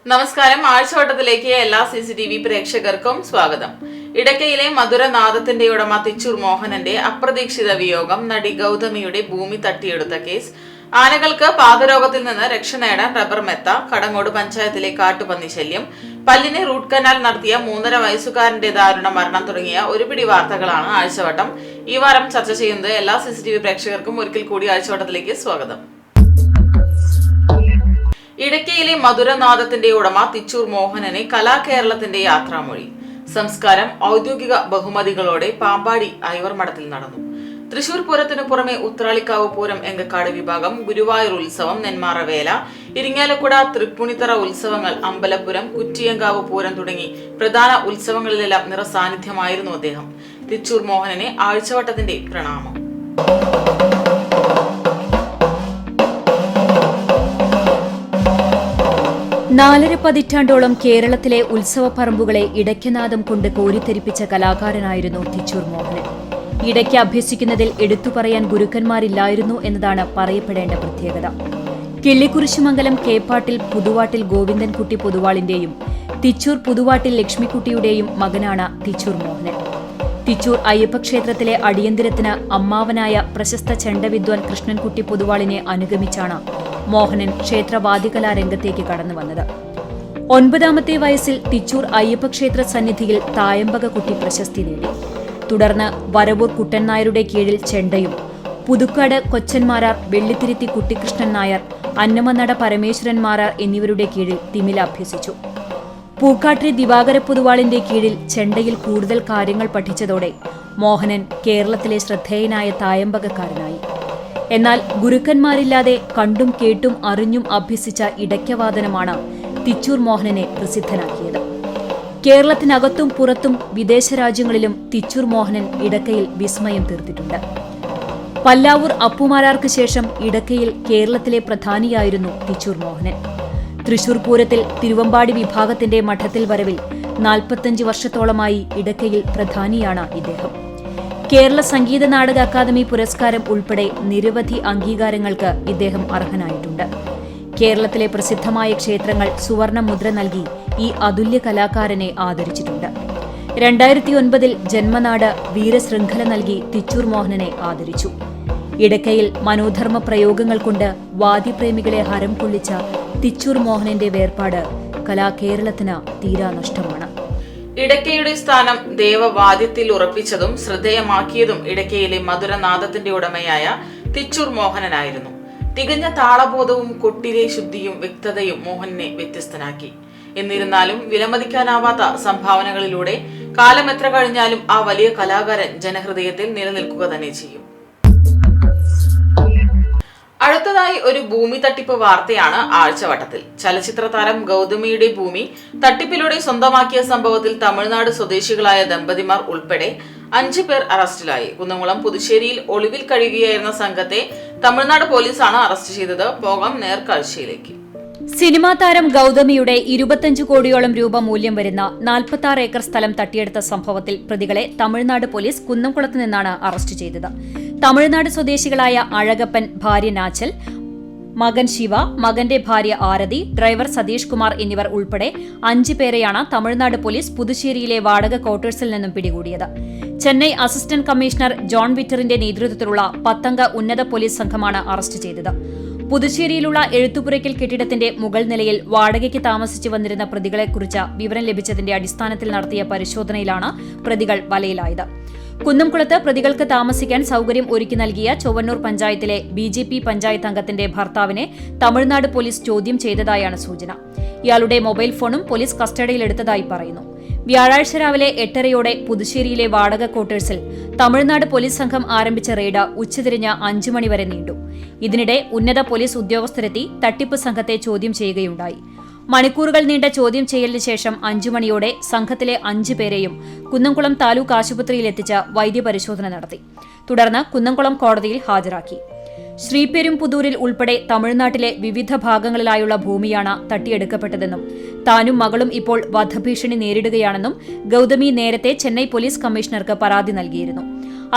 നമസ്കാരം. ആഴ്ചവട്ടത്തിലേക്ക് എല്ലാ CCTV പ്രേക്ഷകർക്കും സ്വാഗതം. ഇടയ്ക്കയിലെ മധുരനാഥത്തിന്റെ ഉടമ തിച്ചൂർ മോഹനന്റെ അപ്രതീക്ഷിത വിയോഗം, നടി ഗൗതമിയുടെ ഭൂമി തട്ടിയെടുത്ത കേസ്, ആനകൾക്ക് പാദരോഗത്തിൽ നിന്ന് രക്ഷ നേടാൻ റബ്ബർ മെത്ത, കടങ്ങോട് പഞ്ചായത്തിലെ കാട്ടുപന്നി ശല്യം, പല്ലിനെ റൂട്ട് കനാൽ നടത്തിയ 3.5 വയസ്സുകാരന്റെ ദാരുണ മരണം തുടങ്ങിയ ഒരുപിടി വാർത്തകളാണ് ആഴ്ചവട്ടം ഈ വാരം ചർച്ച ചെയ്യുന്നത്. എല്ലാ CCTV പ്രേക്ഷകർക്കും ഒരിക്കൽ കൂടി ആഴ്ചവട്ടത്തിലേക്ക് സ്വാഗതം. ഇടയ്ക്കയിലെ മധുരനാഥത്തിന്റെ ഉടമ തിച്ചൂർ മോഹനനെ കലാകേരളത്തിന്റെ യാത്രാമൊഴി. സംസ്കാരം ഔദ്യോഗിക ബഹുമതികളോടെ പാമ്പാടി ഐവർമഠത്തിൽ നടന്നു. തൃശൂർ പൂരത്തിനു പുറമെ ഉത്രാളിക്കാവ് പൂരം, എങ്കക്കാട് വിഭാഗം, ഗുരുവായൂർ ഉത്സവം, നെന്മാറ വേല, ഇരിങ്ങാലക്കുട തൃപ്പൂണിത്തറ ഉത്സവങ്ങൾ, അമ്പലപ്പുരം, കുറ്റിയങ്കാവ് പൂരം തുടങ്ങി പ്രധാന ഉത്സവങ്ങളിലെല്ലാം നിറസാന്നിധ്യമായിരുന്നു അദ്ദേഹം. തിച്ചൂർ മോഹനനെ ആഴ്ചവട്ടത്തിന്റെ പ്രണാമം. 4.5 പതിറ്റാണ്ടോളം കേരളത്തിലെ ഉത്സവപ്പറമ്പുകളെ ഇടയ്ക്കനാദം കൊണ്ട് കോരിത്തെരിപ്പിച്ച കലാകാരനായിരുന്നു തിച്ചൂർ മോഹനൻ. ഇടയ്ക്ക് അഭ്യസിക്കുന്നതിൽ എടുത്തുപറയാൻ ഗുരുക്കന്മാരില്ലായിരുന്നു എന്നതാണ് പറയപ്പെടേണ്ട പ്രത്യേകത. കിള്ളിക്കുരിശുമംഗലം കേപ്പാട്ടിൽ പുതുവാട്ടിൽ ഗോവിന്ദൻകുട്ടി പൊതുവാളിന്റെയും തിച്ചൂർ പുതുവാട്ടിൽ ലക്ഷ്മിക്കുട്ടിയുടെയും മകനാണ് തിച്ചൂർ മോഹനൻ. തിച്ചൂർ അയ്യപ്പക്ഷേത്രത്തിലെ അടിയന്തിരത്തിന് അമ്മാവനായ പ്രശസ്ത ചെണ്ടവിദ്വാൻ കൃഷ്ണൻകുട്ടി പൊതുവാളിനെ അനുഗമിച്ചാണ് മോഹനൻ ക്ഷേത്രവാദികലാരംഗത്തേക്ക് കടന്നുവന്നത്. 9ാമത്തെ വയസ്സിൽ തിച്ചൂർ അയ്യപ്പക്ഷേത്ര സന്നിധിയിൽ തായമ്പകക്കുട്ടി പ്രശസ്തി നേടി. തുടർന്ന് വരവൂർ കുട്ടൻ നായരുടെ കീഴിൽ ചെണ്ടയും, പുതുക്കാട് കൊച്ചന്മാരാർ, വെള്ളിത്തിരുത്തി കുട്ടിക്കൃഷ്ണൻ നായർ, അന്നമനട പരമേശ്വരൻ മാരാർ എന്നിവരുടെ കീഴിൽ തിമില അഭ്യസിച്ചു. പൂക്കാട്രി ദിവാകര പൊതുവാളിന്റെ കീഴിൽ ചെണ്ടയിൽ കൂടുതൽ കാര്യങ്ങൾ പഠിച്ചതോടെ മോഹനൻ കേരളത്തിലെ ശ്രദ്ധേയനായ തായമ്പകക്കാരനായി. എന്നാൽ ഗുരുക്കന്മാരില്ലാതെ കണ്ടും കേട്ടും അറിഞ്ഞും അഭ്യസിച്ച ഇടയ്ക്കവാദനമാണ് തിച്ചൂർ മോഹനനെ പ്രസിദ്ധനാക്കിയത്. കേരളത്തിനകത്തും പുറത്തും വിദേശ രാജ്യങ്ങളിലും തിച്ചൂർ മോഹനൻ ഇടയ്ക്കയിൽ വിസ്മയം തീർത്തിട്ടുണ്ട്. പല്ലാവൂർ അപ്പുമാരാർക്ക് ശേഷം ഇടയ്ക്കയിൽ കേരളത്തിലെ പ്രധാനിയായിരുന്നു തിച്ചൂർ മോഹനൻ. തൃശൂർ പൂരത്തിൽ തിരുവമ്പാടി വിഭാഗത്തിന്റെ മഠത്തിൽ വരവിൽ 45 വർഷത്തോളമായി ഇടയ്ക്കയിൽ പ്രധാനിയാണ് ഇദ്ദേഹം. കേരള സംഗീത നാടക അക്കാദമി പുരസ്കാരം ഉൾപ്പെടെ നിരവധി അംഗീകാരങ്ങൾക്ക് ഇദ്ദേഹം അർഹനായിട്ടുണ്ട്. കേരളത്തിലെ പ്രസിദ്ധമായ ക്ഷേത്രങ്ങൾ സുവർണ മുദ്ര നൽകി ഈ അതുല്യ കലാകാരനെ ആദരിച്ചിട്ടുണ്ട്. 2009 ജന്മനാട് വീരശൃംഖല നൽകി തിച്ചൂർ മോഹനനെ ആദരിച്ചു. ഇടയ്ക്കയിൽ മനോധർമ്മ പ്രയോഗങ്ങൾ കൊണ്ട് വാദ്യപ്രേമികളെ ഹരം കൊള്ളിച്ച തിച്ചൂർ മോഹനന്റെ വേർപാട് കലാകേരളത്തിന് തീരാ നഷ്ടമാണ്. ഇടയ്ക്കയുടെ സ്ഥാനം ദേവവാദ്യത്തിൽ ഉറപ്പിച്ചതും ശ്രദ്ധേയമാക്കിയതും ഇടയ്ക്കയിലെ മധുരനാഥത്തിന്റെ ഉടമയായ തിച്ചൂർ മോഹനനായിരുന്നു. തികഞ്ഞ താളബോധവും കൊട്ടിലെ ശുദ്ധിയും വ്യക്തതയും മോഹനെ വ്യത്യസ്തനാക്കി. എന്നിരുന്നാലും വിലമതിക്കാനാവാത്ത സംഭാവനകളിലൂടെ കാലം എത്ര കഴിഞ്ഞാലും ആ വലിയ കലാകാരൻ ജനഹൃദയത്തിൽ നിലനിൽക്കുക തന്നെ ചെയ്യും. അടുത്തതായി ഒരു ഭൂമി തട്ടിപ്പ് വാർത്തയാണ് ആഴ്ചവട്ടത്തിൽ. ചലച്ചിത്ര താരം ഗൗതമിയുടെ ഭൂമി തട്ടിപ്പിലൂടെ സ്വന്തമാക്കിയ സംഭവത്തിൽ തമിഴ്നാട് സ്വദേശികളായ ദമ്പതിമാർ ഉൾപ്പെടെ 5 പേർ അറസ്റ്റിലായി. കുന്നംകുളം പുതുശ്ശേരിയിൽ ഒളിവിൽ കഴിയുകയായിരുന്ന സംഘത്തെ തമിഴ്നാട് പോലീസാണ് അറസ്റ്റ് ചെയ്തത്. പോകാം നേർക്കാഴ്ചയിലേക്ക്. സിനിമാ താരം ഗൗതമിയുടെ 25 കോടിയോളം രൂപ മൂല്യം വരുന്ന 46 ഏക്കർ സ്ഥലം തട്ടിയെടുത്ത സംഭവത്തിൽ പ്രതികളെ തമിഴ്നാട് പോലീസ് കുന്നംകുളത്ത് നിന്നാണ് അറസ്റ്റ് ചെയ്തത്. തമിഴ്നാട് സ്വദേശികളായ അഴകപ്പൻ, ഭാര്യ നാച്ചൽ, മകൻ ശിവ, മകന്റെ ഭാര്യ ആരതി, ഡ്രൈവർ സതീഷ് കുമാർ എന്നിവർ ഉൾപ്പെടെ 5 പേരെയാണ് തമിഴ്നാട് പോലീസ് പുതുശ്ശേരിയിലെ വാടക ക്വാർട്ടേഴ്സിൽ നിന്നും പിടികൂടിയത്. ചെന്നൈ അസിസ്റ്റന്റ് കമ്മീഷണർ ജോൺ വിറ്ററിന്റെ നേതൃത്വത്തിലുള്ള 10 അംഗ ഉന്നത പോലീസ് സംഘമാണ് അറസ്റ്റ് ചെയ്തത്. പുതുശ്ശേരിയിലുള്ള എഴുത്തുപുരയ്ക്കൽ കെട്ടിടത്തിന്റെ മുകൾ നിലയിൽ വാടകയ്ക്ക് താമസിച്ചു വന്നിരുന്ന പ്രതികളെക്കുറിച്ച് വിവരം ലഭിച്ചതിന്റെ അടിസ്ഥാനത്തിൽ നടത്തിയ പരിശോധനയിലാണ് പ്രതികൾ വലയിലായത്. കുന്നംകുളത്ത് പ്രതികൾക്ക് താമസിക്കാൻ സൌകര്യം ഒരുക്കി നൽകിയ ചൊവ്വന്നൂർ പഞ്ചായത്തിലെ BJP പഞ്ചായത്ത് അംഗത്തിന്റെ ഭർത്താവിനെ തമിഴ്നാട് പോലീസ് ചോദ്യം ചെയ്തതായാണ് സൂചന. ഇയാളുടെ മൊബൈൽ ഫോണും പോലീസ് കസ്റ്റഡിയിലെടുത്തതായി പറയുന്നു. വ്യാഴാഴ്ച രാവിലെ 8:30 പുതുശ്ശേരിയിലെ വാടക ക്വാർട്ടേഴ്സിൽ തമിഴ്നാട് പോലീസ് സംഘം ആരംഭിച്ച റെയ്ഡ് ഉച്ചതിരിഞ്ഞ് 5 മണി വരെ നീണ്ടു. ഇതിനിടെ ഉന്നത പോലീസ് ഉദ്യോഗസ്ഥരെത്തി തട്ടിപ്പ് സംഘത്തെ ചോദ്യം ചെയ്യുകയുണ്ടായി. മണിക്കൂറുകൾ നീണ്ട ചോദ്യം ചെയ്യലിന് ശേഷം 5 മണിയോടെ സംഘത്തിലെ 5 പേരെയും കുന്നംകുളം താലൂക്ക് ആശുപത്രിയിലെത്തിച്ച് വൈദ്യപരിശോധന നടത്തി. തുടർന്ന് കുന്നംകുളം കോടതിയിൽ ഹാജരാക്കി. ശ്രീപെരുംപുതൂരിൽ ഉൾപ്പെടെ തമിഴ്നാട്ടിലെ വിവിധ ഭാഗങ്ങളിലായുള്ള ഭൂമിയാണ് തട്ടിയെടുക്കപ്പെട്ടതെന്നും താനും മകളും ഇപ്പോൾ വധഭീഷണി നേരിടുകയാണെന്നും ഗൗതമി നേരത്തെ ചെന്നൈ പോലീസ് കമ്മീഷണർക്ക് പരാതി നൽകിയിരുന്നു.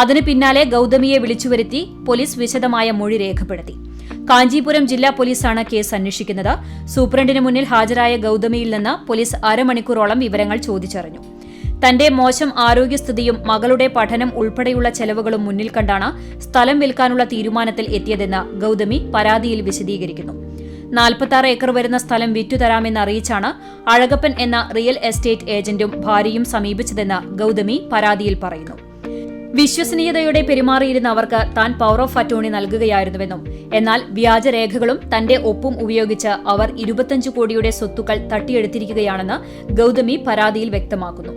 അതിനു പിന്നാലെ ഗൗതമിയെ വിളിച്ചുവരുത്തി പോലീസ് വിശദമായ മൊഴി രേഖപ്പെടുത്തി. കാഞ്ചീപുരം ജില്ലാ പോലീസാണ് കേസ് അന്വേഷിക്കുന്നത്. സൂപ്രണ്ടിന് മുന്നിൽ ഹാജരായ ഗൌതമിയിൽ നിന്ന് പോലീസ് അരമണിക്കൂറോളം വിവരങ്ങൾ ചോദിച്ചറിഞ്ഞു. തന്റെ മോശം ആരോഗ്യസ്ഥിതിയും മകളുടെ പഠനം ഉൾപ്പെടെയുള്ള ചെലവുകളും മുന്നിൽ കണ്ടാണ് സ്ഥലം വിൽക്കാനുള്ള തീരുമാനത്തിൽ എത്തിയതെന്ന് ഗൌതമി പരാതിയിൽ വിശദീകരിക്കുന്നു. 46 ഏക്കർ വരുന്ന സ്ഥലം വിറ്റുതരാമെന്ന് അറിയിച്ചാണ് അഴകപ്പൻ എന്ന റിയൽ എസ്റ്റേറ്റ് ഏജന്റും ഭാര്യയും സമീപിച്ചതെന്ന് ഗൌതമി പരാതിയിൽ പറയുന്നു. വിശ്വസനീയതയോടെ പെരുമാറിയിരുന്ന അവർക്ക് താൻ പവർ ഓഫ് അറ്റോർണി നൽകുകയായിരുന്നുവെന്നും എന്നാൽ വ്യാജരേഖകളും തന്റെ ഒപ്പും ഉപയോഗിച്ച് അവർ 25 കോടിയുടെ സ്വത്തുക്കൾ തട്ടിയെടുത്തിരിക്കുകയാണെന്ന് ഗൌതമി പരാതിയിൽ വ്യക്തമാക്കുന്നു.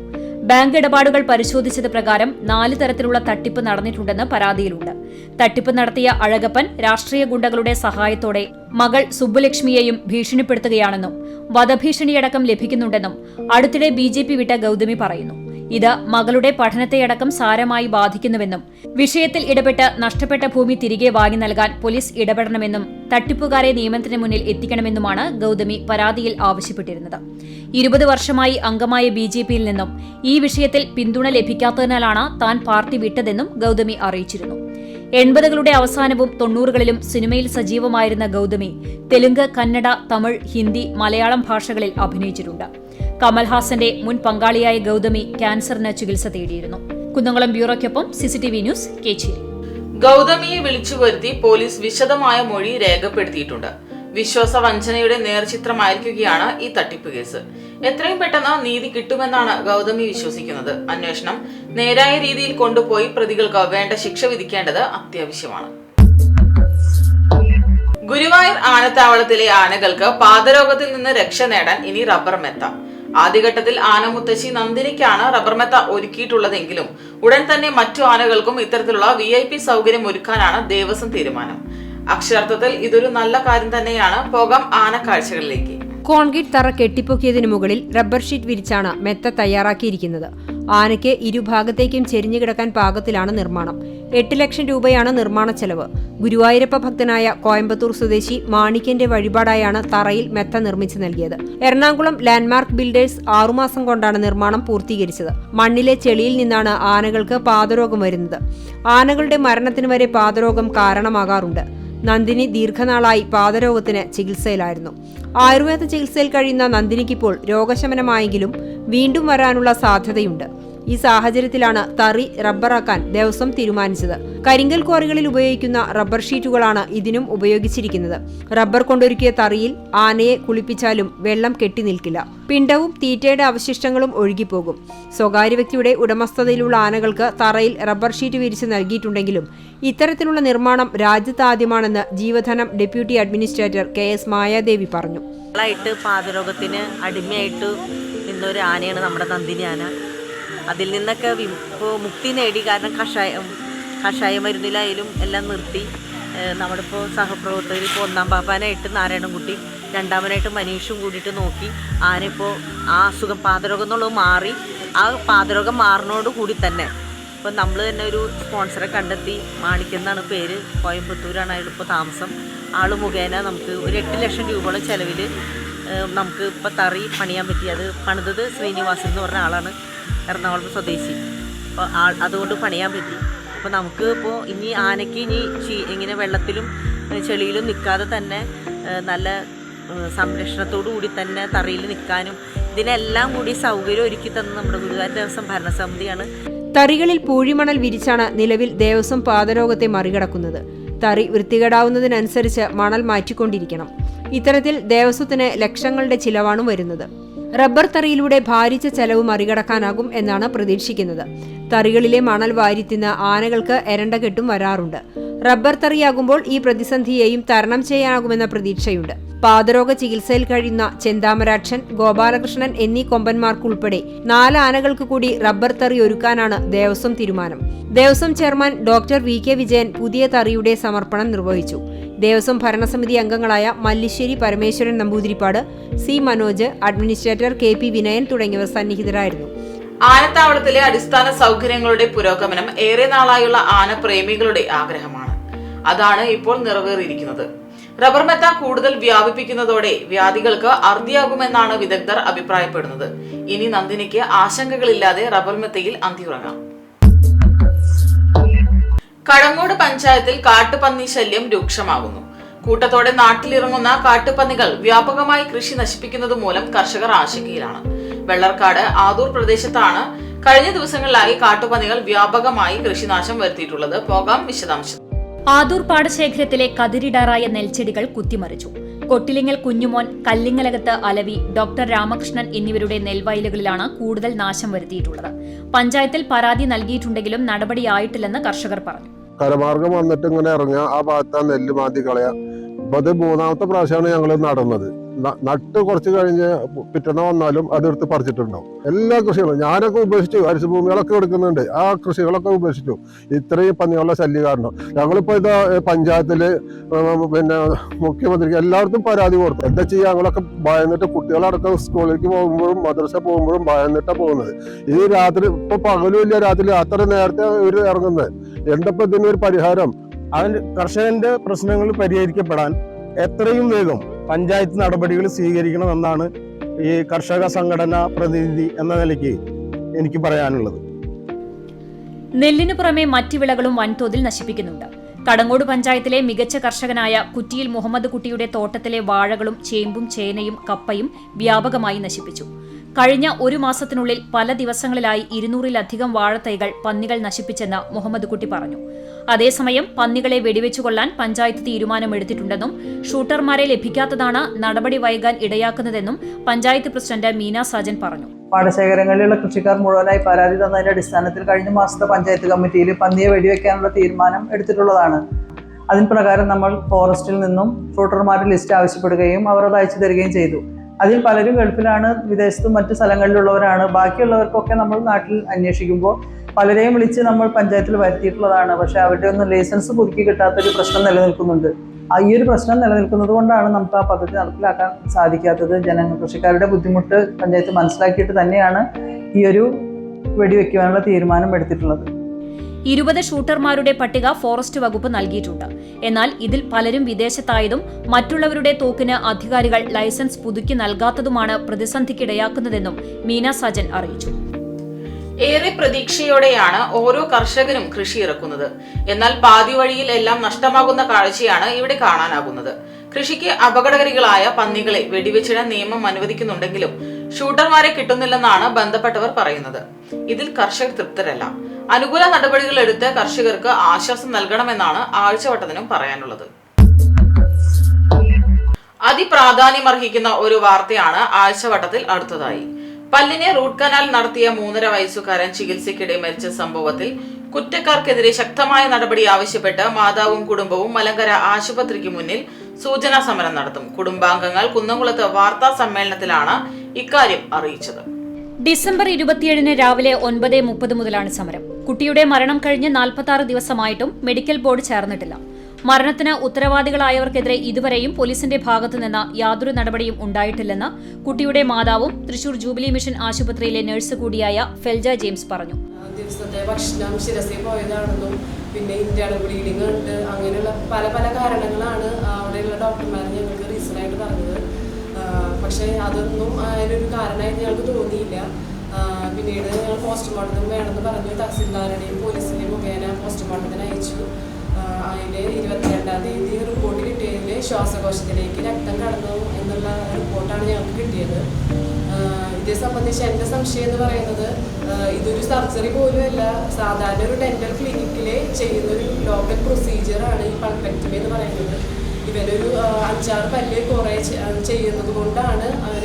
ബാങ്ക് ഇടപാടുകൾ പരിശോധിച്ചത് പ്രകാരം 4 തരത്തിലുള്ള തട്ടിപ്പ് നടന്നിട്ടുണ്ടെന്ന് പരാതിയിലുണ്ട്. തട്ടിപ്പ് നടത്തിയ അഴകപ്പൻ രാഷ്ട്രീയ ഗുണ്ടകളുടെ സഹായത്തോടെ മകൾ സുബ്ബുലക്ഷ്മിയെയും ഭീഷണിപ്പെടുത്തുകയാണെന്നും വധഭീഷണിയടക്കം ലഭിക്കുന്നുണ്ടെന്നും അടുത്തിടെ BJP വിട്ട ഗൌതമി പറയുന്നു. ഇത് മകളുടെ പഠനത്തെയടക്കം സാരമായി ബാധിക്കുന്നുവെന്നും വിഷയത്തിൽ ഇടപെട്ട് നഷ്ടപ്പെട്ട ഭൂമി തിരികെ വാങ്ങി നൽകാൻ പോലീസ് ഇടപെടണമെന്നും തട്ടിപ്പുകാരെ നിയമത്തിന് മുന്നിൽ എത്തിക്കണമെന്നുമാണ് ഗൌതമി പരാതിയിൽ ആവശ്യപ്പെട്ടിരുന്നത്. 20 വർഷമായി അംഗമായ BJPയിൽ നിന്നും ഈ വിഷയത്തിൽ പിന്തുണ ലഭിക്കാത്തതിനാലാണ് താൻ പാർട്ടി വിട്ടതെന്നും ഗൌതമി അറിയിച്ചിരുന്നു. 80കളുടെ അവസാനവും 90കളിലും സിനിമയിൽ സജീവമായിരുന്ന ഗൌതമി തെലുങ്ക്, കന്നഡ, തമിഴ്, ഹിന്ദി, മലയാളം ഭാഷകളിൽ അഭിനയിച്ചിട്ടുണ്ട്. കമൽഹാസന്റെ മുൻ പങ്കാളിയായ ഗൌതമി ക്യാൻസറിന് ചികിത്സ തേടിയിരുന്നു. കുന്നംകുളം ബ്യൂറോയ്ക്കൊപ്പം CCTV ന്യൂസ്, കേച്ചേരി. ഗൌതമിയെ വിളിച്ചുവരുത്തി പോലീസ് വിശദമായ മൊഴി രേഖപ്പെടുത്തിയിട്ടുണ്ട്. വിശ്വാസവഞ്ചനയുടെ നേർചിത്രമായിരിക്കുകയാണ് ഈ തട്ടിപ്പ് കേസ്. എത്രയും പെട്ടെന്ന് നീതി കിട്ടുമെന്നാണ് ഗൌതമി വിശ്വസിക്കുന്നത്. അന്വേഷണം നേരായ രീതിയിൽ കൊണ്ടുപോയി പ്രതികൾക്ക് വേണ്ട ശിക്ഷ വിധിക്കേണ്ടത് അത്യാവശ്യമാണ്. ഗുരുവായൂർ ആനത്താവളത്തിലെ ആനകൾക്ക് പാദരോഗത്തിൽ നിന്ന് രക്ഷ നേടാൻ ഇനി റബ്ബർ മെത്ത. ആദ്യഘട്ടത്തിൽ ആനമുത്തശ്ശി നന്ദിനിക്കാണ് റബ്ബർ മെത്ത ഒരുക്കിയിട്ടുള്ളതെങ്കിലും ഉടൻ തന്നെ മറ്റു ആനകൾക്കും ഇത്തരത്തിലുള്ള VIP സൗകര്യം ഒരുക്കാനാണ് ദേവസ്വം തീരുമാനം. അക്ഷരാർത്ഥത്തിൽ ഇതൊരു നല്ല കാര്യം തന്നെയാണ്. പോകാം ആനക്കാഴ്ചകളിലേക്ക്. കോൺക്രീറ്റ് തറ കെട്ടിപ്പൊക്കിയതിനു മുകളിൽ റബ്ബർ ഷീറ്റ് വിരിച്ചാണ് മെത്ത തയ്യാറാക്കിയിരിക്കുന്നത്. ആനയ്ക്ക് ഇരുഭാഗത്തേക്കും ചെരിഞ്ഞു കിടക്കാൻ പാകത്തിലാണ് നിർമ്മാണം. 8 ലക്ഷം രൂപയാണ് നിർമ്മാണ ചെലവ്. ഗുരുവായൂരപ്പ ഭക്തനായ കോയമ്പത്തൂർ സ്വദേശി മാണിക്യന്റെ വഴിപാടായാണ് തറയിൽ മെത്ത നിർമ്മിച്ചു നൽകിയത്. എറണാകുളം ലാൻഡ്മാർക്ക് ബിൽഡേഴ്സ് 6 മാസം കൊണ്ടാണ് നിർമ്മാണം പൂർത്തീകരിച്ചത്. മണ്ണിലെ ചെളിയിൽ നിന്നാണ് ആനകൾക്ക് പാദരോഗം വരുന്നത്. ആനകളുടെ മരണത്തിന് വരെ പാദരോഗം കാരണമാകാറുണ്ട്. നന്ദിനി ദീർഘനാളായി പാദരോഗത്തിന് ചികിത്സയിലായിരുന്നു. ആയുർവേദ ചികിത്സയിൽ കഴിയുന്ന നന്ദിനിക്കിപ്പോൾ രോഗശമനമായെങ്കിലും വീണ്ടും വരാനുള്ള സാധ്യതയുണ്ട്. ഈ സാഹചര്യത്തിലാണ് തറി റബ്ബറാക്കാൻ ദേവസ്വം തീരുമാനിച്ചത്. കരിങ്കൽ ക്വാറികളിൽ ഉപയോഗിക്കുന്ന റബ്ബർ ഷീറ്റുകളാണ് ഇതിനും ഉപയോഗിച്ചിരിക്കുന്നത്. റബ്ബർ കൊണ്ടൊരുക്കിയ തറിയിൽ ആനയെ കുളിപ്പിച്ചാലും വെള്ളം കെട്ടി നിൽക്കില്ല. പിണ്ടവും തീറ്റയുടെ അവശിഷ്ടങ്ങളും ഒഴുകിപ്പോകും. സ്വകാര്യ വ്യക്തിയുടെ ഉടമസ്ഥതയിലുള്ള ആനകൾക്ക് തറയിൽ റബ്ബർ ഷീറ്റ് വിരിച്ച് നൽകിയിട്ടുണ്ടെങ്കിലും ഇത്തരത്തിലുള്ള നിർമ്മാണം രാജ്യത്താദ്യമാണെന്ന് ജീവധനം ഡെപ്യൂട്ടി അഡ്മിനിസ്ട്രേറ്റർ KS മായാദേവി പറഞ്ഞു. പാദരോഗത്തിന് അടിമയായിട്ട് നിന്നൊരു ആനയാണ് നമ്മുടെ നന്ദിനി ആന. അതിൽ നിന്നൊക്കെ ഇപ്പോൾ മുക്തി നേടി. കാരണം കഷായ മരുന്നിലായാലും എല്ലാം നിർത്തി. നമ്മുടെ ഇപ്പോൾ സഹപ്രവർത്തകർ ഇപ്പോൾ 1-ാം പാപ്പാനായിട്ട് നാരായണൻകുട്ടി, 2-ാമനായിട്ട് മനീഷും കൂടിയിട്ട് നോക്കി ആന ഇപ്പോൾ ആ അസുഖം പാദരോഗം എന്നുള്ളത് മാറി. ആ പാദരോഗം മാറുന്നതോട് കൂടി തന്നെ ഇപ്പോൾ നമ്മൾ തന്നെ ഒരു സ്പോൺസറെ കണ്ടെത്തി. മാണിക്കെന്നാണ് പേര്, കോയമ്പത്തൂരാണ് അയാളിപ്പോൾ താമസം. ആൾ മുഖേന നമുക്ക് ഒരു 8 ലക്ഷം രൂപയോളം ചിലവിൽ നമുക്ക് ഇപ്പോൾ തറി പണിയാൻ പറ്റി. അത് പണിതത് ശ്രീനിവാസൻ എന്ന് പറഞ്ഞ ആളാണ്, എറണാകുളം സ്വദേശി. അപ്പോൾ അതുകൊണ്ട് പണിയാൻ പറ്റി. അപ്പോൾ നമുക്ക് ഇപ്പോൾ ഇനി ആനയ്ക്ക് ഇങ്ങനെ വെള്ളത്തിലും ചെളിയിലും നിൽക്കാതെ തന്നെ നല്ല സംരക്ഷണത്തോടു കൂടി തന്നെ തറയിൽ നിൽക്കാനും ഇതിനെല്ലാം കൂടി സൗകര്യം ഒരുക്കി തന്ന നമ്മുടെ ഗുരുവായൂർ ദേവസ്വം ഭരണസമിതിയാണ്. തറികളിൽ പൂഴിമണൽ വിരിച്ചാണ് നിലവിൽ ദേവസ്വം പാദരോഗത്തെ മറികടക്കുന്നത്. തറി വൃത്തികേടാവുന്നതിനനുസരിച്ച് മണൽ മാറ്റിക്കൊണ്ടിരിക്കണം. ഇത്തരത്തിൽ ദേവസ്വത്തിന് ലക്ഷങ്ങളുടെ ചിലവാണ് വരുന്നത്. റബ്ബർ തറിയിലൂടെ ഭാരിച്ച ചെലവ് മറികടക്കാനാകും എന്നാണ് പ്രതീക്ഷിക്കുന്നത്. തറികളിലെ മണൽ വാരിത്തിന്ന് ആനകൾക്ക് എരണ്ടകെട്ടും വരാറുണ്ട്. റബ്ബർ തറിയാകുമ്പോൾ ഈ പ്രതിസന്ധിയെയും തരണം ചെയ്യാനാകുമെന്ന പ്രതീക്ഷയുണ്ട്. പാദരോഗ ചികിത്സയിൽ കഴിയുന്ന ചെന്താമരാക്ഷൻ, ഗോപാലകൃഷ്ണൻ എന്നീ കൊമ്പന്മാർക്കുൾപ്പെടെ 4 ആനകൾക്ക് കൂടി റബ്ബർ തറി ഒരുക്കാനാണ് ദേവസ്വം തീരുമാനം. ദേവസ്വം ചെയർമാൻ ഡോക്ടർ VK വിജയൻ പുതിയ തറിയുടെ സമർപ്പണം നിർവഹിച്ചു. ദേവസ്വം ഭരണസമിതി അംഗങ്ങളായ Mallisseri Parameswaran Namboothiripad, C Manoj, administrator KP Vinayan തുടങ്ങിയവർ സന്നിഹിതരായിരുന്നു. ആനത്താവളത്തിലെ അടിസ്ഥാന സൗകര്യങ്ങളുടെ പുരോഗമനം ഏറെ നാളായുള്ള ആനപ്രേമികളുടെ ആഗ്രഹമാണ്. അതാണ് ഇപ്പോൾ നിറവേറിയിരിക്കുന്നത്. റബ്ബർ മെത്ത കൂടുതൽ വ്യാപിപ്പിക്കുന്നതോടെ വ്യാധികൾക്ക് അറുതിയാകുമെന്നാണ് വിദഗ്ധർ അഭിപ്രായപ്പെടുന്നത്. ഇനി നന്ദിനിക്ക് ആശങ്കകളില്ലാതെ റബ്ബർ മെത്തയിൽ അന്തിയുറങ്ങാം. കടങ്ങോട് പഞ്ചായത്തിൽ കാട്ടുപന്നി ശല്യം രൂക്ഷമാകുന്നു. കൂട്ടത്തോടെ നാട്ടിലിറങ്ങുന്ന കാട്ടുപന്നികൾ വ്യാപകമായി കൃഷി നശിപ്പിക്കുന്നത് മൂലം കർഷകർ ആശങ്കയിലാണ്. വെള്ളർക്കാട് ആദൂർ പ്രദേശത്താണ് കഴിഞ്ഞ ദിവസങ്ങളിലായി കാട്ടുപന്നികൾ വ്യാപകമായി കൃഷിനാശം വരുത്തിയിട്ടുള്ളത്. പോകാം വിശദാംശം. ആദൂർ പാടശേഖരത്തിലെ കതിരിടാറായ നെൽച്ചെടികൾ കുത്തിമറിച്ചു. കൊട്ടിലിങ്ങൽ കുഞ്ഞുമോൻ, കല്ലിങ്ങലകത്ത് അലവി, ഡോക്ടർ രാമകൃഷ്ണൻ എന്നിവരുടെ നെൽവയലുകളിലാണ് കൂടുതൽ നാശം വരുത്തിയിട്ടുള്ളത്. പഞ്ചായത്തിൽ പരാതി നൽകിയിട്ടുണ്ടെങ്കിലും നടപടിയായിട്ടില്ലെന്ന് കർഷകർ പറഞ്ഞു. കരമാർഗം വന്നിട്ട് ഇങ്ങനെ ഇറങ്ങുക, ആ ഭാഗത്ത് ആ നെല്ല് മാറ്റി കളയുക. ഇപ്പൊ അത് 3ാമത്തെ പ്രാവശ്യമാണ് ഞങ്ങൾ നടന്നത്. നട്ട് കുറച്ച് കഴിഞ്ഞ് പിറ്റേന്ന് വന്നാലും അതെടുത്ത് പറിച്ചിട്ടുണ്ടാവും. എല്ലാ കൃഷികളും ഞാനൊക്കെ ഉപേക്ഷിച്ചു. അരിശുഭൂമികളൊക്കെ എടുക്കുന്നുണ്ട്, ആ കൃഷികളൊക്കെ ഉപേക്ഷിച്ചു. ഇത്രയും പന്നികളുടെ ശല്യം കാരണം ഞങ്ങളിപ്പോ ഇത് പഞ്ചായത്തില് പിന്നെ മുഖ്യമന്ത്രിക്ക് എല്ലാവർക്കും പരാതി കൊടുത്തു. എന്താ ചെയ്യുക, ഞങ്ങളൊക്കെ ഭയന്നിട്ട് കുട്ടികളടക്കം സ്കൂളിലേക്ക് പോകുമ്പോഴും മദ്രസ പോകുമ്പോഴും ഭയന്നിട്ടാണ് പോകുന്നത്. ഈ രാത്രി ഇപ്പൊ പകലും ഇല്ല, രാത്രി അത്ര നേരത്തെ ഇവർ ഇറങ്ങുന്നത്. എന്തപ്പോ ഇതിനൊരു പരിഹാരം? കർഷകന്റെ പ്രശ്നങ്ങൾ പരിഹരിക്കപ്പെടാൻ എത്രയും വേഗം പഞ്ചായത്ത് നടപടികൾ സ്വീകരിക്കണമെന്നാണ് ഈ കർഷക സംഘടനാ പ്രതിനിധി എന്ന നിലയ്ക്ക് എനിക്ക് പറയാനുള്ളത്. നെല്ലിനു പുറമെ മറ്റു വിളകളും വൻതോതിൽ നശിപ്പിക്കുന്നുണ്ട്. കടങ്ങോട് പഞ്ചായത്തിലെ മികച്ച കർഷകനായ കുറ്റിയിൽ മുഹമ്മദ് കുട്ടിയുടെ തോട്ടത്തിലെ വാഴകളും ചേമ്പും ചേനയും കപ്പയും വ്യാപകമായി നശിപ്പിച്ചു. കഴിഞ്ഞ ഒരു മാസത്തിനുള്ളിൽ പല ദിവസങ്ങളിലായി 200-ലധികം വാഴത്തൈകൾ പന്നികൾ നശിപ്പിച്ചെന്ന് മുഹമ്മദ് കുട്ടി പറഞ്ഞു. അതേസമയം പന്നികളെ വെടിവെച്ചുകൊള്ളാൻ പഞ്ചായത്ത് തീരുമാനമെടുത്തിട്ടുണ്ടെന്നും ഷൂട്ടർമാരെ ലഭിക്കാത്തതാണ് നടപടി വൈകാൻ ഇടയാക്കുന്നതെന്നും പഞ്ചായത്ത് പ്രസിഡന്റ് മീന സാജൻ പറഞ്ഞു. പാടശേഖരങ്ങളിലുള്ള കൃഷിക്കാർ മുഴുവനായി പരാതി തന്നതിന്റെ അടിസ്ഥാനത്തിൽ കഴിഞ്ഞ മാസത്തെ പഞ്ചായത്ത് കമ്മിറ്റിയിൽ പന്നിയെ വെടിവെക്കാനുള്ള തീരുമാനം എടുത്തിട്ടുള്ളതാണ്. അതിന് പ്രകാരം നമ്മൾ ഫോറസ്റ്റിൽ നിന്നും ഷൂട്ടർമാരുടെ ലിസ്റ്റ് ആവശ്യപ്പെടുകയും അവർ അത് അയച്ചു തരികയും ചെയ്തു. അതിൽ പലരും ഗൾഫിലാണ്, വിദേശത്തും മറ്റു സ്ഥലങ്ങളിലുള്ളവരാണ്. ബാക്കിയുള്ളവർക്കൊക്കെ നമ്മൾ നാട്ടിൽ അന്വേഷിക്കുമ്പോൾ പലരെയും വിളിച്ച് നമ്മൾ പഞ്ചായത്തിൽ വരുത്തിയിട്ടുള്ളതാണ്. പക്ഷെ അവരുടെ ഒന്നും ലൈസൻസ് പുതുക്കി കിട്ടാത്തൊരു പ്രശ്നം നിലനിൽക്കുന്നുണ്ട്. ഈ ഒരു പ്രശ്നം നിലനിൽക്കുന്നത് കൊണ്ടാണ് നമുക്ക് ആ പദ്ധതി നടപ്പിലാക്കാൻ സാധിക്കാത്തത്. കൃഷിക്കാരുടെ ബുദ്ധിമുട്ട് പഞ്ചായത്ത് മനസ്സിലാക്കിയിട്ട് തന്നെയാണ് ഈ ഒരു വെടിവെക്കുവാനുള്ള തീരുമാനം എടുത്തിട്ടുള്ളത്. 20 ഷൂട്ടർമാരുടെ പട്ടിക ഫോറസ്റ്റ് വകുപ്പ് നൽകിയിട്ടുണ്ട്. എന്നാൽ ഇതിൽ പലരും വിദേശത്തായതും മറ്റുള്ളവരുടെ തോക്കിന് അധികാരികൾ ലൈസൻസ് പുതുക്കി നൽകാത്തതുമാണ് പ്രതിസന്ധിക്കിടയാക്കുന്നതെന്നും മീന സാജൻ അറിയിച്ചു. ഏറെ പ്രതീക്ഷയോടെയാണ് ഓരോ കർഷകനും കൃഷി ഇറക്കുന്നത്. എന്നാൽ പാതി വഴിയിൽ എല്ലാം നഷ്ടമാകുന്ന കാഴ്ചയാണ് ഇവിടെ കാണാനാകുന്നത്. കൃഷിക്ക് അപകടകാരികളായ പന്നികളെ വെടിവെച്ചിടാൻ നിയമം അനുവദിക്കുന്നുണ്ടെങ്കിലും ഷൂട്ടർമാരെ കിട്ടുന്നില്ലെന്നാണ് ബന്ധപ്പെട്ടവർ പറയുന്നത്. ഇതിൽ കർഷകർ തൃപ്തരല്ല. അനുകൂല നടപടികൾ എടുത്ത് കർഷകർക്ക് ആശ്വാസം നൽകണമെന്നാണ് ആഴ്ചവട്ടത്തിനും പറയാനുള്ളത്. അതിപ്രാധാന്യമർഹിക്കുന്ന ഒരു വാർത്തയാണ് ആഴ്ചവട്ടത്തിൽ അടുത്തതായി. പല്ലിനെ റൂട്ട് കനാൽ നടത്തിയ 3.5 വയസ്സുകാരൻ ചികിത്സയ്ക്കിടെ മരിച്ച സംഭവത്തിൽ കുറ്റക്കാർക്കെതിരെ ശക്തമായ നടപടി ആവശ്യപ്പെട്ട് മാതാവും കുടുംബവും മലങ്കര ആശുപത്രിക്ക് മുന്നിൽ സൂചനാ സമരം നടത്തും. കുടുംബാംഗങ്ങൾ കുന്നംകുളത്ത് വാർത്താ സമ്മേളനത്തിലാണ് ഇക്കാര്യം അറിയിച്ചത്. ഡിസംബർ 27 രാവിലെ 9:30 മുതലാണ് സമരം. കുട്ടിയുടെ മരണം കഴിഞ്ഞ് 46 ദിവസമായിട്ടും മെഡിക്കൽ ബോർഡ് ചേർന്നിട്ടില്ല. മരണത്തിന് ഉത്തരവാദികളായവർക്കെതിരെ ഇതുവരെയും പോലീസിന്റെ ഭാഗത്തുനിന്ന് യാതൊരു നടപടിയും ഉണ്ടായിട്ടില്ലെന്ന് കുട്ടിയുടെ മാതാവും തൃശൂർ ജൂബിലി മിഷൻ ആശുപത്രിയിലെ നഴ്സ് കൂടിയായ ഫെൽജ ജെയിംസ് പറഞ്ഞു. ദിവസത്തെ ഭക്ഷണം ശിരസിൽ പോയതാണെന്നും പിന്നെ ഇന്റേണൽ ബ്ലീഡിംഗ് ഉണ്ട്, അങ്ങനെയുള്ള പല പല കാരണങ്ങളാണ് അവിടെയുള്ള ഡോക്ടർമാർ ഞങ്ങൾക്ക് റീസണായിട്ട് പറഞ്ഞത്. പക്ഷേ അതൊന്നും അതിനൊരു കാരണമായിട്ട് ഞങ്ങൾക്ക് തോന്നിയില്ല. പിന്നീട് ഞങ്ങൾ പോസ്റ്റ്മോർട്ടം വേണമെന്ന് പറഞ്ഞു. തഹസിൽദാരുടെയും പോലീസിൻ്റെയും മുഖേന പോസ്റ്റ്മോർട്ടത്തിന് അയച്ചു. അതിൽ 22-ാം തീയതി റിപ്പോർട്ട് കിട്ടിയതിൽ ശ്വാസകോശത്തിലേക്ക് രക്തം കടന്നു എന്നുള്ള റിപ്പോർട്ടാണ് ഞങ്ങൾക്ക് കിട്ടിയത്. ഇതേ സംബന്ധിച്ച് എൻ്റെ സംശയം എന്ന് പറയുന്നത് ഇതൊരു സർജറി പോലുമല്ല, സാധാരണ ഒരു ഡെന്റൽ ക്ലിനിക്കിൽ ചെയ്യുന്നൊരു ലോക്കൽ പ്രൊസീജിയറാണ് ഈ പൾപെക്ടമി എന്ന് പറയുന്നത്. ഇവരൊരു 5-6 പല്ല് കുറേ ചെയ്യുന്നത് കൊണ്ടാണ് അവർ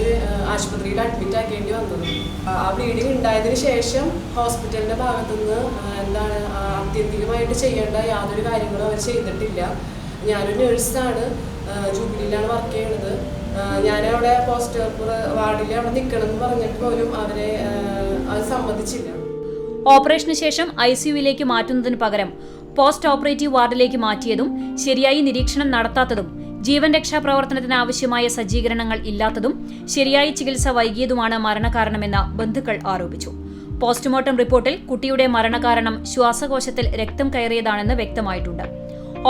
ആശുപത്രിയിൽ അഡ്മിറ്റ് ആക്കേണ്ടി വന്നത്. ആ ബ്ലീഡിങ് ഉണ്ടായതിനു ശേഷം ഹോസ്പിറ്റലിൻ്റെ ഭാഗത്തുനിന്ന് ആത്യന്തികമായിട്ട് ചെയ്യേണ്ട യാതൊരു കാര്യങ്ങളും അവർ ചെയ്തിട്ടില്ല. ഞാനൊരു നഴ്സാണ്, ജൂബിലിയിലാണ് വർക്ക് ചെയ്യുന്നത്. ഞാനവിടെ പോസ്റ്റ് വാർഡിൽ അവിടെ നിൽക്കണം എന്ന് പറഞ്ഞിട്ട് പോലും അവരെ അത് സമ്മതിച്ചില്ല. ഓപ്പറേഷന് ശേഷം ICUവിലേക്ക് മാറ്റുന്നതിന് പകരം പോസ്റ്റ് ഓപ്പറേറ്റീവ് വാർഡിലേക്ക് മാറ്റിയതും ശരിയായി നിരീക്ഷണം നടത്താത്തതും ജീവൻ രക്ഷാ പ്രവർത്തനത്തിന് ആവശ്യമായ സജ്ജീകരണങ്ങൾ ഇല്ലാത്തതും ശരിയായ ചികിത്സ വൈകിയതുമാണ് മരണകാരണമെന്ന് ബന്ധുക്കൾ ആരോപിച്ചു. പോസ്റ്റ്മോർട്ടം റിപ്പോർട്ടിൽ കുട്ടിയുടെ മരണകാരണം ശ്വാസകോശത്തിൽ രക്തം കയറിയതാണെന്ന് വ്യക്തമായിട്ടുണ്ട്.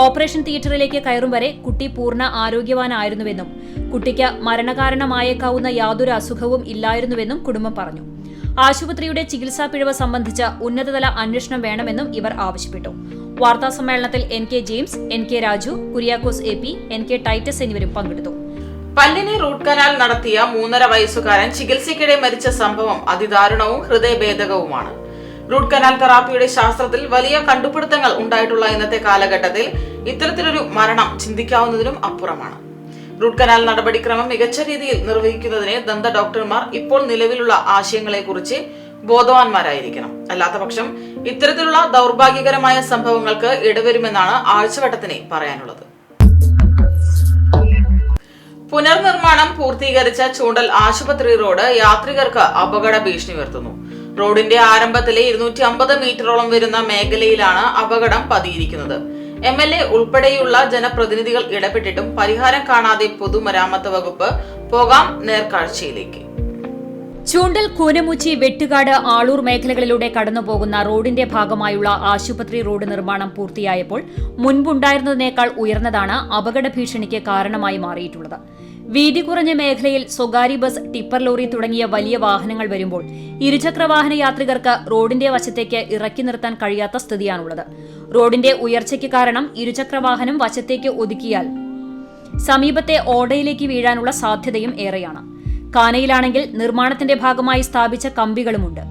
ഓപ്പറേഷൻ തിയേറ്ററിലേക്ക് കയറും വരെ കുട്ടി പൂർണ്ണ ആരോഗ്യവാനായിരുന്നുവെന്നും കുട്ടിക്ക് മരണകാരണമായേക്കാവുന്ന യാതൊരു അസുഖവും ഇല്ലായിരുന്നുവെന്നും കുടുംബം പറഞ്ഞു. ആശുപത്രിയുടെ ചികിത്സാ പിഴവ് സംബന്ധിച്ച് ഉന്നതതല അന്വേഷണം വേണമെന്നും ഇവർ ആവശ്യപ്പെട്ടു. വാർത്താസമ്മേളനത്തിൽ NK James, NK Raju, Kuriakose AP, NK Titus എന്നിവരും പങ്കെടുത്തു. പല്ലിനെ റൂട്ട് കനാൽ നടത്തിയ 3.5 വയസ്സുകാരൻ ചികിത്സയ്ക്കിടെ മരിച്ച സംഭവം അതിദാരുണവും ഹൃദയഭേദകവുമാണ്. റൂട്ട് കനാൽ തെറാപ്പിയുടെ ശാസ്ത്രത്തിൽ വലിയ കണ്ടുപിടുത്തങ്ങൾ ഉണ്ടായിട്ടുള്ള ഇന്നത്തെ കാലഘട്ടത്തിൽ ഇത്തരത്തിലൊരു മരണം ചിന്തിക്കാവുന്നതിനും അപ്പുറമാണ്. റൂട്ട് കനാൽ നടപടിക്രമം മികച്ച രീതിയിൽ നിർവഹിക്കുന്നതിന് ദന്ത ഡോക്ടർമാർ ഇപ്പോൾ നിലവിലുള്ള ആശയങ്ങളെക്കുറിച്ച് ബോധവാന്മാരായിരിക്കണം. അല്ലാത്തപക്ഷം ഇത്തരത്തിലുള്ള ദൗർഭാഗ്യകരമായ സംഭവങ്ങൾക്ക് ഇടവരുമെന്നാണ് ആഴ്ചവട്ടത്തിന് പറയാനുള്ളത്. പുനർനിർമ്മാണം പൂർത്തീകരിച്ച ചൂണ്ടൽ ആശുപത്രി റോഡ് യാത്രികർക്ക് അപകട ഭീഷണി ഉയർത്തുന്നു. റോഡിന്റെ ആരംഭത്തിലെ 250 മീറ്ററോളം വരുന്ന മേഖലയിലാണ് അപകടം പതിയിരിക്കുന്നത്. MLA ഉൾപ്പെടെയുള്ള ജനപ്രതിനിധികൾ ഇടപെട്ടിട്ടും പരിഹാരം കാണാതെ പൊതുമരാമത്ത് വകുപ്പ് പോകാം നേർക്കാഴ്ചയിലേക്ക്. ചൂണ്ടൽ, കൂനമുച്ചി, വെട്ടുകാട്, ആളൂർ മേഖലകളിലൂടെ കടന്നുപോകുന്ന റോഡിന്റെ ഭാഗമായുള്ള ആശുപത്രി റോഡ് നിർമ്മാണം പൂർത്തിയായപ്പോൾ മുൻപുണ്ടായിരുന്നതിനേക്കാൾ ഉയർന്നതാണ് അപകട ഭീഷണിക്ക് കാരണമായി മാറിയിട്ടുള്ളത്. വീതി കുറഞ്ഞ മേഖലയിൽ സ്വകാര്യ ബസ്, ടിപ്പർ ലോറി തുടങ്ങിയ വലിയ വാഹനങ്ങൾ വരുമ്പോൾ ഇരുചക്രവാഹന യാത്രികർക്ക് റോഡിന്റെ വശത്തേക്ക് ഇറക്കി നിർത്താൻ കഴിയാത്ത സ്ഥിതിയാണുള്ളത്. റോഡിന്റെ ഉയർച്ചയ്ക്ക് കാരണം ഇരുചക്രവാഹനം വശത്തേക്ക് ഒതുക്കിയാൽ സമീപത്തെ ഓടയിലേക്ക് വീഴാനുള്ള സാധ്യതയും ഏറെയാണ്. കാനയിലാണെങ്കിൽ നിർമ്മാണത്തിന്റെ ഭാഗമായി സ്ഥാപിച്ച കമ്പികളുമുണ്ട്.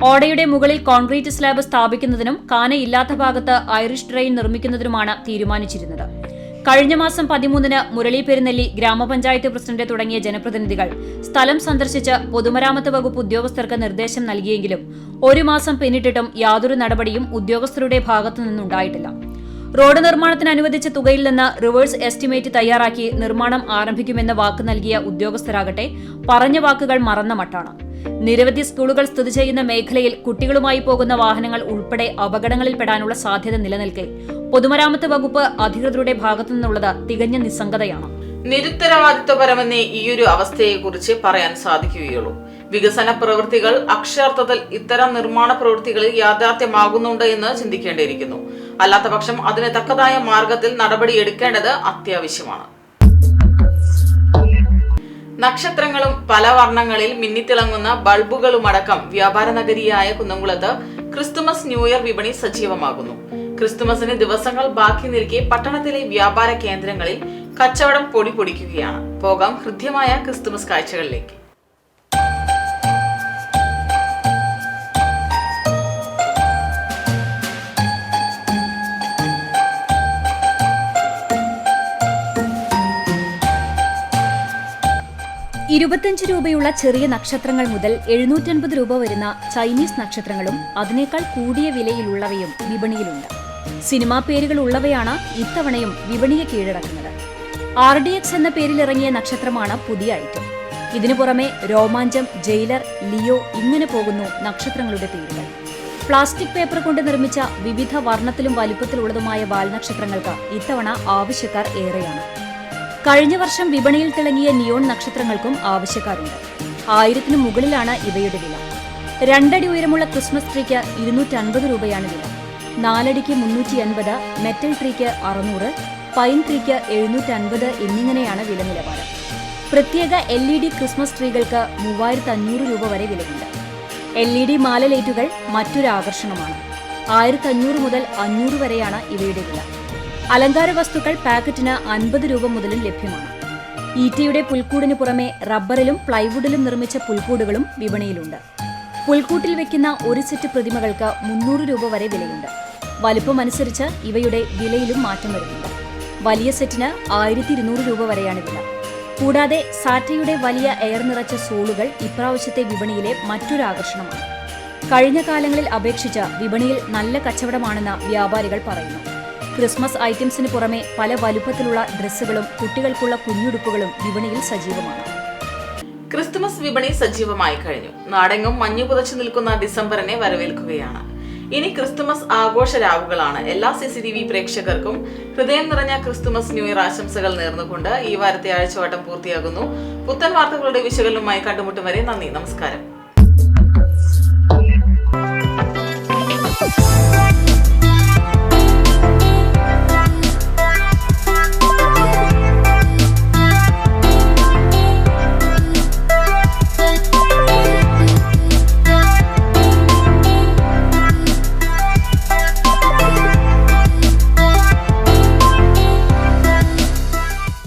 ഓടയുടെ മുകളിൽ കോൺക്രീറ്റ് സ്ലാബ് സ്ഥാപിക്കുന്നതിനും കാനയില്ലാത്ത ഭാഗത്ത് ഐറിഷ് ഡ്രെയിൻ നിർമ്മിക്കുന്നതിനുമാണ് തീരുമാനിച്ചിരുന്നത്. കഴിഞ്ഞ മാസം 13-ന് മുരളി പെരുന്നെല്ലി, ഗ്രാമപഞ്ചായത്ത് പ്രസിഡന്റ് തുടങ്ങിയ ജനപ്രതിനിധികൾ സ്ഥലം സന്ദർശിച്ച് പൊതുമരാമത്ത് വകുപ്പ് ഉദ്യോഗസ്ഥർക്ക് നിർദ്ദേശം നൽകിയെങ്കിലും 1 മാസം പിന്നിട്ടിട്ടും യാതൊരു നടപടിയും ഉദ്യോഗസ്ഥരുടെ ഭാഗത്തു നിന്നുണ്ടായിട്ടില്ല. റോഡ് നിർമ്മാണത്തിന് അനുവദിച്ച തുകയിൽ നിന്ന് റിവേഴ്സ് എസ്റ്റിമേറ്റ് തയ്യാറാക്കി നിർമ്മാണം ആരംഭിക്കുമെന്ന് വാക്ക് നൽകിയ ഉദ്യോഗസ്ഥരാകട്ടെ പറഞ്ഞ വാക്കുകൾ മറന്ന മട്ടാണ്. നിരവധി സ്കൂളുകൾ സ്ഥിതി ചെയ്യുന്ന മേഖലയിൽ കുട്ടികളുമായി പോകുന്ന വാഹനങ്ങൾ ഉൾപ്പെടെ അപകടങ്ങളിൽപ്പെടാനുള്ള സാധ്യത നിലനിൽക്കെ പൊതുമരാമത്ത് വകുപ്പ് അധികൃതരുടെ ഭാഗത്തു നിന്നുള്ളത് തികഞ്ഞ നിസ്സംഗതയാണ്. നിരുത്തരവാദിത്വപരമെന്നേ ഈയൊരു അവസ്ഥയെക്കുറിച്ച് പറയാൻ സാധിക്കുകയുള്ളൂ. വികസന പ്രവൃത്തികൾ അക്ഷരാർത്ഥത്തിൽ ഇത്തരം നിർമ്മാണ പ്രവൃത്തികളിൽ യാഥാർത്ഥ്യമാകുന്നുണ്ട് എന്ന് ചിന്തിക്കേണ്ടിയിരിക്കുന്നു. അല്ലാത്തപക്ഷം അതിന് തക്കതായ മാർഗത്തിൽ നടപടിയെടുക്കേണ്ടത് അത്യാവശ്യമാണ്. നക്ഷത്രങ്ങളും പല വർണ്ണങ്ങളിൽ മിന്നിത്തിളങ്ങുന്ന ബൾബുകളുമടക്കം വ്യാപാര നഗരിയായ കുന്നംകുളത്ത് ക്രിസ്തുമസ് ന്യൂ ഇയർ വിപണി സജീവമാകുന്നു. ക്രിസ്തുമസിന് ദിവസങ്ങൾ ബാക്കി നിൽക്കെ പട്ടണത്തിലെ വ്യാപാര കേന്ദ്രങ്ങളിൽ കച്ചവടം പൊടിപൊടിക്കുകയാണ്. പോകാം ഹൃദ്യമായ ക്രിസ്തുമസ് കാഴ്ചകളിലേക്ക്. ₹25 ചെറിയ നക്ഷത്രങ്ങൾ മുതൽ 750 രൂപ വരുന്ന ചൈനീസ് നക്ഷത്രങ്ങളും അതിനേക്കാൾ കൂടിയ വിലയിലുള്ളവയും വിപണിയിലുണ്ട്. സിനിമാ പേരുകൾ ഉള്ളവയാണ് ഇത്തവണയും വിപണിയെ കീഴടക്കുന്നത്. RDX എന്ന പേരിലിറങ്ങിയ നക്ഷത്രമാണ് പുതിയ ഐറ്റം. ഇതിനു പുറമെ രോമാഞ്ചം, ജയിലർ, ലിയോ ഇങ്ങനെ പോകുന്നു നക്ഷത്രങ്ങളുടെ പേരുകൾ. പ്ലാസ്റ്റിക് പേപ്പർ കൊണ്ട് നിർമ്മിച്ച വിവിധ വർണ്ണത്തിലും വലുപ്പത്തിലുള്ളതുമായ വാൽനക്ഷത്രങ്ങൾക്ക് ഇത്തവണ ആവശ്യക്കാർ ഏറെയാണ്. കഴിഞ്ഞ വർഷം വിപണിയിൽ തിളങ്ങിയ നിയോൺ നക്ഷത്രങ്ങൾക്കും ആവശ്യക്കാരുണ്ട്. 1000-ന് മുകളിലാണ് ഇവയുടെ വില. 2 അടി ഉയരമുള്ള ക്രിസ്മസ് ട്രീക്ക് 250 രൂപയാണ് വില. 4 അടിക്ക് 380, മെറ്റൽ ട്രീക്ക് 600, പൈൻ ട്രീക്ക് 750 എന്നിങ്ങനെയാണ് വില നിലവാരം. പ്രത്യേക LED ക്രിസ്മസ് ട്രീകൾക്ക് 3500 രൂപ വരെ വിലയുണ്ട്. LED മാല ലൈറ്റുകൾ മറ്റൊരു ആകർഷണമാണ്. 1500 മുതൽ 500 വരെയാണ് ഇവയുടെ വില. അലങ്കാര വസ്തുക്കൾ പാക്കറ്റിന് 50 രൂപ മുതലും ലഭ്യമാണ്. ഈറ്റയുടെ പുൽക്കൂടിന് പുറമെ റബ്ബറിലും പ്ലൈവുഡിലും നിർമ്മിച്ച പുൽക്കൂടുകളും വിപണിയിലുണ്ട്. പുൽക്കൂട്ടിൽ വെക്കുന്ന ഒരു സെറ്റ് പ്രതിമകൾക്ക് 300 രൂപ വരെ വിലയുണ്ട്. വലുപ്പമനുസരിച്ച് ഇവയുടെ വിലയിലും മാറ്റം വരുന്നുണ്ട്. വലിയ സെറ്റിന് 1200 രൂപ വരെയാണ് വില. കൂടാതെ സാറ്റയുടെ വലിയ എയർ നിറച്ച സോളുകൾ ഇപ്രാവശ്യത്തെ വിപണിയിലെ മറ്റൊരു ആകർഷണമാണ്. കഴിഞ്ഞ കാലങ്ങളിൽ അപേക്ഷിച്ച് വിപണിയിൽ നല്ല കച്ചവടമാണെന്ന് വ്യാപാരികൾ പറയുന്നു. ക്രിസ്മസ് ഐറ്റംസിന് പുറമെ പല വലുപ്പത്തിലുള്ള ഡ്രസ്സുകളും കുട്ടികൾക്കുള്ള കുഞ്ഞുടുപ്പുകളും വിപണിയിൽ സജീവമാണ്. ക്രിസ്തുമസ് വിപണി സജീവമായി കഴിഞ്ഞു. നാടെങ്ങും മഞ്ഞു പുതച്ചു നിൽക്കുന്ന ഡിസംബറിനെ വരവേൽക്കുകയാണ്. ഇനി ക്രിസ്തുമസ് ആഘോഷ രാവുകളാണ്. എല്ലാ CCTV പ്രേക്ഷകർക്കും ഹൃദയം നിറഞ്ഞ ക്രിസ്തുമസ് ന്യൂ ഇയർ ആശംസകൾ നേർന്നുകൊണ്ട് ഈ വാരത്തെ ആഴ്ചവട്ടം പൂർത്തിയാകുന്നു. പുത്തൻ വാർത്തകളുടെ വിശകലനവുമായി കണ്ടുമുട്ടും വരെ നന്ദി, നമസ്കാരം.